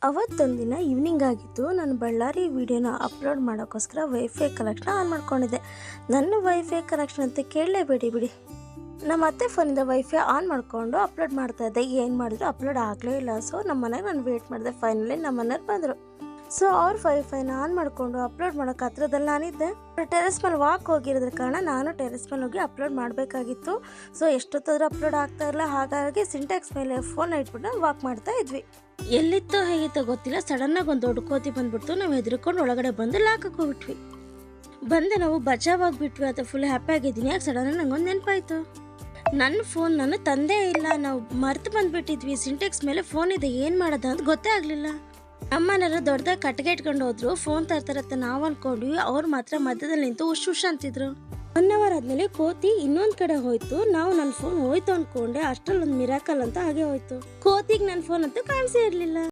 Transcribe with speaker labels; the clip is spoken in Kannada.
Speaker 1: ಅವತ್ತೊಂದಿನ ಈವ್ನಿಂಗ್ ಆಗಿತ್ತು. ನಾನು ಬಳ್ಳಾರಿ ವಿಡಿಯೋನ ಅಪ್ಲೋಡ್ ಮಾಡೋಕ್ಕೋಸ್ಕರ ವೈಫೈ ಕನೆಕ್ಷನ್ ಆನ್ ಮಾಡ್ಕೊಂಡಿದ್ದೆ. ನನ್ನ ವೈಫೈ ಕನೆಕ್ಷನ್ ಅಂತ ಕೇಳಲೇಬೇಡಿ ಬಿಡಿ. ನಮ್ಮ ಅತ್ತೆ ಫೋನಿಂದ ವೈಫೈ ಆನ್ ಮಾಡಿಕೊಂಡು ಅಪ್ಲೋಡ್ ಮಾಡ್ತಾಯಿದ್ದೆ. ಏನು ಮಾಡಿದ್ರು ಅಪ್ಲೋಡ್ ಆಗಲೇ ಇಲ್ಲ. ಸೊ ನಮ್ಮ ಮನೆಗೆ ನಾನು ವೇಟ್ ಮಾಡಿದೆ. ಫೈನಲಿ ನಮ್ಮ ಮನೆಯವ್ರು ಬಂದರು. ಸೊ ಅವ್ರ ವೈಫೈನ ಆನ್ ಮಾಡಿಕೊಂಡು ಅಪ್ಲೋಡ್ ಮಾಡೋಕೆ ಹತ್ರದಲ್ಲಿ ನಾನಿದ್ದೆ. ಟೆರೆಸ್ ಮೇಲೆ ವಾಕ್ ಹೋಗಿರೋದ್ರ ಕಾರಣ ನಾನು ಟೆರೆಸ್ ಮೇಲೆ ಹೋಗಿ ಅಪ್ಲೋಡ್ ಮಾಡಬೇಕಾಗಿತ್ತು. ಸೊ ಎಷ್ಟೊತ್ತಾದರೂ ಅಪ್ಲೋಡ್ ಆಗ್ತಾ ಇರಲಿಲ್ಲ. ಹಾಗಾಗಿ ಸಿಂಟ್ಯಾಕ್ಸ್ ಮೇಲೆ ಫೋನ್ ಇಟ್ಬಿಟ್ಟು ವಾಕ್ ಮಾಡ್ತಾ ಇದ್ವಿ. ಎಲ್ಲಿತ್ತೋ ಹೇಗಿತ್ತೋ ಗೊತ್ತಿಲ್ಲ, ಸಡನ್ನಾಗಿ ಒಂದು ದೊಡ್ಡ ಕೋತಿ ಬಂದ್ಬಿಡ್ತು. ನಾವು ಹೆದರ್ಕೊಂಡು ಒಳಗಡೆ ಬಂದು ಲಾಕಕ್ಕೆ ಹೋಗ್ಬಿಟ್ವಿ. ಬಂದೆ ನಾವು ಬಚಾವಾಗಿಬಿಟ್ವಿ. ಅದು ಫುಲ್ ಹ್ಯಾಪಿ ಆಗಿದ್ದೀನಿ. ಯಾಕೆ ಸಡನ್ನಾಗಿ ನಂಗೊಂದು ನೆನಪಾಯಿತು, ನನ್ನ ಫೋನ್ ನಾನು ತಂದೇ ಇಲ್ಲ, ನಾವು ಮರ್ತು ಬಂದುಬಿಟ್ಟಿದ್ವಿ. ಸಿಂಟ್ಯಾಕ್ಸ್ ಮೇಲೆ ಫೋನ್ ಇದೆ, ಏನು ಮಾಡೋದು ಅಂತ ಗೊತ್ತೇ ಆಗಲಿಲ್ಲ. ಅಮ್ಮನೆಲ್ಲ ದೊಡ್ಡದಾಗಿ ಕಟ್ಟಿಗೆ ಇಟ್ಕೊಂಡು ಹೋದ್ರು. ಫೋನ್ ತರ್ತಾರತ್ತ ನಾವು ಅನ್ಕೊಂಡ್ವಿ. ಅವ್ರು ಮಾತ್ರ ಮಧ್ಯದಲ್ಲಿ ನಿಂತು ಉಶ್ ಅಂತಿದ್ರು. 1 ಅವರ್ ಆದ್ಮೇಲೆ ಕೋತಿ ಇನ್ನೊಂದ್ ಕಡೆ ಹೋಯ್ತು. ನಾವು ನನ್ನ ಫೋನ್ ಹೋಯ್ತು ಅನ್ಕೊಂಡೆ. ಅಷ್ಟ್ರಲ್ಲಿ ಒಂದು ಮಿರಾಕಲ್ ಅಂತ ಹಾಗೆ ಹೋಯ್ತು. ಕೋತಿಗೆ ನನ್ನ ಫೋನ್ ಅಂತೂ ಕಾಣಿಸೇ ಇರಲಿಲ್ಲ.